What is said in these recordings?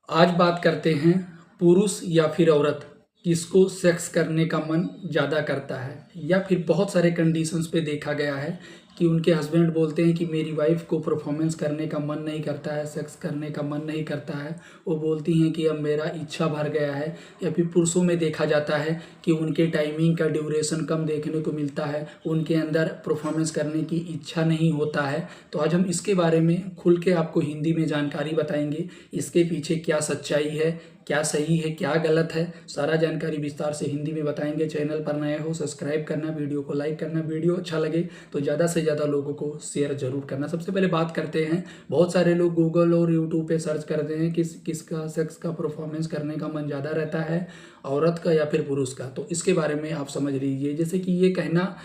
आज बात करते हैं पुरुष या फिर औरत किसको सेक्स करने का मन ज़्यादा करता है या फिर बहुत सारे कंडीशंस पे देखा गया है कि उनके हस्बैंड बोलते हैं कि मेरी वाइफ को परफॉर्मेंस करने का मन नहीं करता है, सेक्स करने का मन नहीं करता है। वो बोलती हैं कि अब मेरा इच्छा भर गया है। या फिर पुरुषों में देखा जाता है कि उनके टाइमिंग का ड्यूरेशन कम देखने को मिलता है, उनके अंदर परफॉर्मेंस करने की इच्छा नहीं होता है। तो आज हम इसके बारे में खुल के आपको हिंदी में जानकारी बताएंगे, इसके पीछे क्या सच्चाई है, क्या सही है, क्या गलत है, सारा जानकारी विस्तार से हिंदी में बताएंगे। चैनल पर नए हो सब्सक्राइब करना, वीडियो को लाइक करना, वीडियो अच्छा लगे तो ज़्यादा से ज़्यादा लोगों को शेयर जरूर करना। सबसे पहले बात करते हैं, बहुत सारे लोग गूगल और यूट्यूब पे सर्च करते हैं किसका सेक्स का परफॉर्मेंस करने का मन ज़्यादा रहता है, औरत का या फिर पुरुष का। तो इसके बारे में आप समझ लीजिए, जैसे कि ये कहना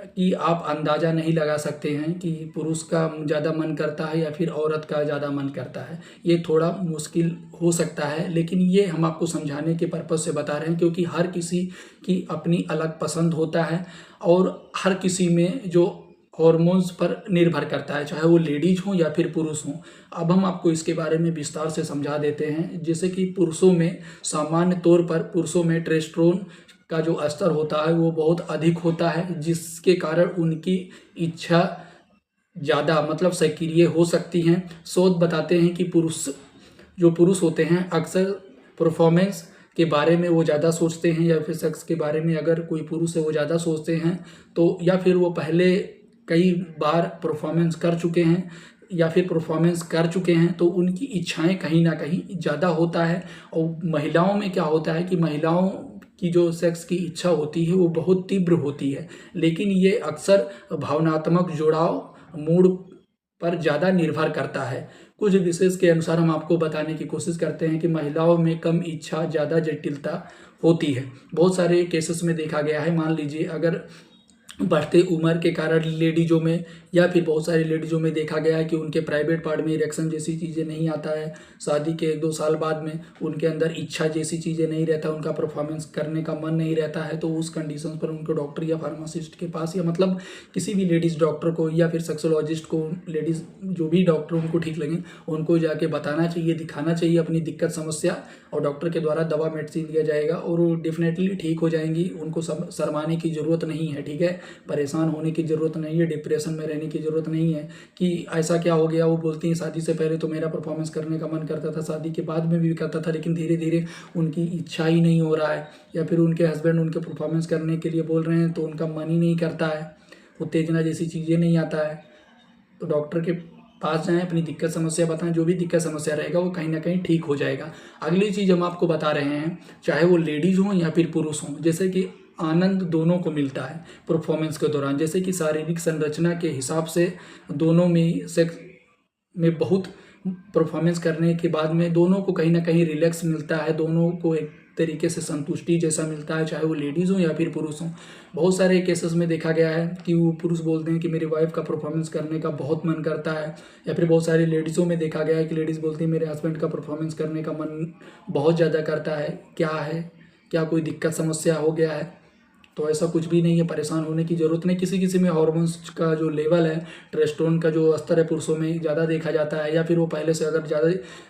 कि आप अंदाज़ा नहीं लगा सकते हैं कि पुरुष का ज़्यादा मन करता है या फिर औरत का ज़्यादा मन करता है, ये थोड़ा मुश्किल हो सकता है। लेकिन ये हम आपको समझाने के पर्पज़ से बता रहे हैं, क्योंकि हर किसी की अपनी अलग पसंद होता है और हर किसी में जो हॉर्मोन्स पर निर्भर करता है, चाहे वो लेडीज हो या फिर पुरुष हो। अब हम आपको इसके बारे में विस्तार से समझा देते हैं। जैसे कि पुरुषों में सामान्य तौर पर पुरुषों में टेस्टोस्टेरोन का जो स्तर होता है वो बहुत अधिक होता है, जिसके कारण उनकी इच्छा ज़्यादा मतलब सक्रिय हो सकती हैं। शोध बताते हैं कि पुरुष होते हैं अक्सर परफॉर्मेंस के बारे में वो ज़्यादा सोचते हैं, या फिर सेक्स के बारे में अगर कोई पुरुष है वो ज़्यादा सोचते हैं, तो या फिर वो पहले कई बार परफॉर्मेंस कर चुके हैं या फिर परफॉर्मेंस कर चुके हैं, तो उनकी इच्छाएं कहीं ना कहीं ज़्यादा होता है। और महिलाओं में क्या होता है कि महिलाओं की जो सेक्स की इच्छा होती है वो बहुत तीव्र होती है, लेकिन ये अक्सर भावनात्मक जुड़ाव मूड पर ज़्यादा निर्भर करता है। कुछ विशेष के अनुसार हम आपको बताने की कोशिश करते हैं कि महिलाओं में कम इच्छा ज़्यादा जटिलता होती है। बहुत सारे केसेस में देखा गया है, मान लीजिए अगर बढ़ते उम्र के कारण लेडीज़ों में या फिर बहुत सारी लेडीज़ों में देखा गया है कि उनके प्राइवेट पार्ट में इरेक्शन जैसी चीज़ें नहीं आता है, शादी के 1-2 साल बाद में उनके अंदर इच्छा जैसी चीज़ें नहीं रहता, उनका परफॉर्मेंस करने का मन नहीं रहता है, तो उस कंडीशन पर उनको डॉक्टर या फार्मासिस्ट के पास या मतलब किसी भी लेडीज़ डॉक्टर को या फिर सेक्सोलॉजिस्ट को, लेडीज़ जो भी डॉक्टर उनको ठीक लगे उनको जाके बताना चाहिए, दिखाना चाहिए अपनी दिक्कत समस्या, और डॉक्टर के द्वारा दवा मेडिसिन दिया जाएगा और वो डेफिनेटली ठीक हो जाएंगी। उनको शर्माने की ज़रूरत नहीं है, ठीक है, परेशान होने की ज़रूरत नहीं है, डिप्रेशन में रहने की ज़रूरत नहीं है कि ऐसा क्या हो गया। वो बोलती हैं शादी से पहले तो मेरा परफॉर्मेंस करने का मन करता था, शादी के बाद में भी करता था, लेकिन धीरे धीरे उनकी इच्छा ही नहीं हो रहा है, या फिर उनके हस्बैंड उनके परफॉर्मेंस करने के लिए बोल रहे हैं तो उनका मन ही नहीं करता है, उत्तेजना जैसी चीज़ें नहीं आता है। तो डॉक्टर के पास जाएं, अपनी दिक्कत समस्या बताएं, जो भी दिक्कत समस्या रहेगा वो कहीं ना कहीं ठीक हो जाएगा। अगली चीज़ हम आपको बता रहे हैं, चाहे वो लेडीज़ हों या फिर पुरुष हों, जैसे कि आनंद दोनों को मिलता है परफॉर्मेंस के दौरान। जैसे कि शारीरिक संरचना के हिसाब से दोनों में सेक्स में बहुत परफॉर्मेंस करने के बाद में दोनों को कहीं ना कहीं रिलैक्स मिलता है, दोनों को एक तरीके से संतुष्टि जैसा मिलता है, चाहे वो लेडीज़ हो या फिर पुरुष हो। बहुत सारे केसेस में देखा गया है कि वो पुरुष बोलते हैं कि मेरी वाइफ का परफॉर्मेंस करने का बहुत मन करता है, या फिर बहुत सारी लेडीज़ों में देखा गया है कि लेडीज़ बोलती हैं मेरे हस्बैंड का परफॉर्मेंस करने का मन बहुत ज़्यादा करता है। क्या है, क्या कोई दिक्कत समस्या हो गया है? तो ऐसा कुछ भी नहीं है, परेशान होने की ज़रूरत नहीं। किसी किसी में हार्मोन्स का जो लेवल है, टेस्टोस्टेरोन का जो स्तर है पुरुषों में ज़्यादा देखा जाता है, या फिर वो पहले से अगर ज़्यादा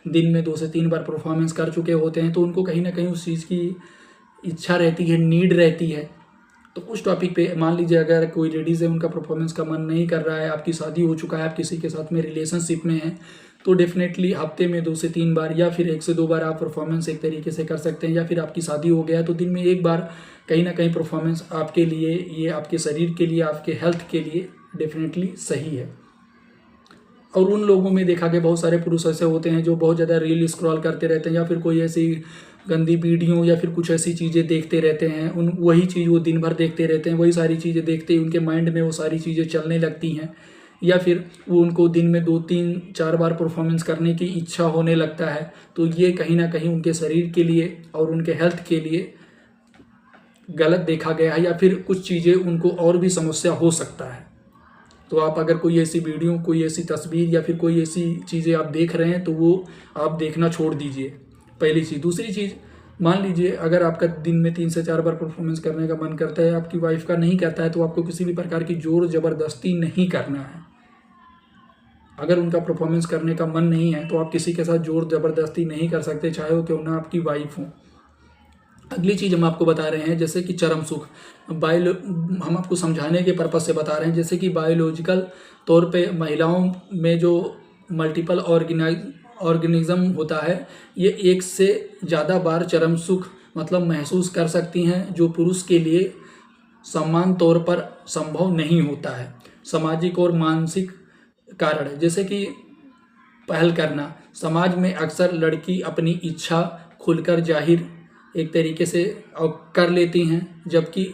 दिन में 2 से 3 बार परफॉर्मेंस कर चुके होते हैं तो उनको कहीं ना कहीं उस चीज़ की इच्छा रहती है, नीड रहती है। तो उस टॉपिक पे मान लीजिए अगर कोई लेडीज़ है उनका परफॉर्मेंस का मन नहीं कर रहा है, आपकी शादी हो चुका है, आप किसी के साथ में रिलेशनशिप में हैं, तो डेफिनेटली हफ्ते में 2 से 3 बार या फिर 1 से 2 बार आप परफॉर्मेंस एक तरीके से कर सकते हैं। या फिर आपकी शादी हो गया है तो दिन में 1 बार कहीं ना कहीं परफॉर्मेंस आपके लिए, ये आपके शरीर के लिए, आपके हेल्थ के लिए डेफिनेटली सही है। और उन लोगों में देखा गया बहुत सारे पुरुष ऐसे होते हैं जो बहुत ज़्यादा रील स्क्रॉल करते रहते हैं, या फिर कोई ऐसी गंदी वीडियो या फिर कुछ ऐसी चीज़ें देखते रहते हैं, वही चीज़ वो दिन भर देखते रहते हैं, वही सारी चीज़ें देखते ही उनके माइंड में वो सारी चीज़ें चलने लगती हैं, या फिर वो उनको दिन में 2-3-4 बार परफॉर्मेंस करने की इच्छा होने लगता है। तो ये कहीं ना कहीं उनके शरीर के लिए और उनके हेल्थ के लिए गलत देखा गया है, या फिर कुछ चीज़ें उनको और भी समस्या हो सकता है। तो आप अगर कोई ऐसी वीडियो, कोई ऐसी तस्वीर या फिर कोई ऐसी चीज़ें आप देख रहे हैं तो वो आप देखना छोड़ दीजिए, पहली चीज़। दूसरी चीज़, मान लीजिए अगर आपका दिन में 3 से 4 बार परफॉर्मेंस करने का मन करता है, आपकी वाइफ का नहीं करता है, तो आपको किसी भी प्रकार की ज़ोर ज़बरदस्ती नहीं करना है। अगर उनका परफॉर्मेंस करने का मन नहीं है तो आप किसी के साथ जोर ज़बरदस्ती नहीं कर सकते, चाहे वो क्यों ना आपकी वाइफ हो। अगली चीज़ हम आपको बता रहे हैं जैसे कि चरम सुख। बायो हम आपको समझाने के पर्पज़ से बता रहे हैं, जैसे कि बायोलॉजिकल तौर पे महिलाओं में जो मल्टीपल ऑर्गेनिज्म होता है, ये एक से ज़्यादा बार चरम सुख मतलब महसूस कर सकती हैं, जो पुरुष के लिए समान तौर पर संभव नहीं होता है। सामाजिक और मानसिक कारण है, जैसे कि पहल करना। समाज में अक्सर लड़की अपनी इच्छा खुलकर जाहिर एक तरीके से कर लेती हैं, जबकि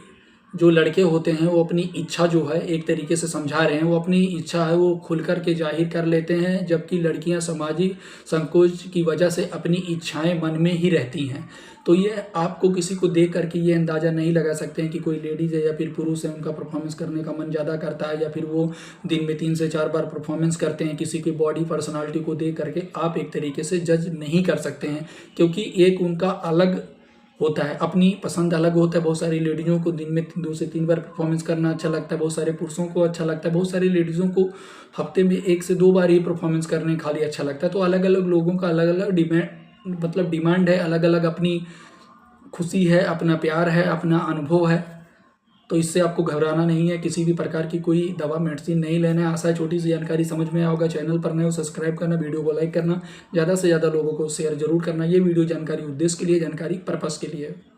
जो लड़के होते हैं वो अपनी इच्छा जो है एक तरीके से समझा रहे हैं, वो अपनी इच्छा है वो खुल कर के जाहिर कर लेते हैं, जबकि लड़कियां सामाजिक संकोच की वजह से अपनी इच्छाएं मन में ही रहती हैं। तो ये आपको किसी को देख करके ये अंदाज़ा नहीं लगा सकते हैं कि कोई लेडीज़ है या फिर पुरुष है, उनका परफॉर्मेंस करने का मन ज़्यादा करता है या फिर वो दिन में 3 से 4 बार परफॉर्मेंस करते हैं। किसी की बॉडी पर्सनालिटी को देख करके आप एक तरीके से जज नहीं कर सकते हैं, क्योंकि एक उनका अलग होता है, अपनी पसंद अलग होता है। बहुत सारी लेडीज़ों को दिन में 2 से 3 बार परफॉर्मेंस करना अच्छा लगता है, बहुत सारे पुरुषों को अच्छा लगता है, बहुत सारी लेडीज़ों को हफ्ते में 1 से 2 बार ही परफॉर्मेंस करने खाली अच्छा लगता है। तो अलग अलग लोगों का अलग अलग डिमांड है, अलग अलग अपनी खुशी है, अपना प्यार है, अपना अनुभव है। तो इससे आपको घबराना नहीं है, किसी भी प्रकार की कोई दवा मेडिसिन नहीं लेना है। आशा है छोटी सी जानकारी समझ में आया होगा। चैनल पर नए हो सब्सक्राइब करना, वीडियो को लाइक करना, ज़्यादा से ज़्यादा लोगों को शेयर जरूर करना। ये वीडियो जानकारी उद्देश्य के लिए, जानकारी पर्पस के लिए है।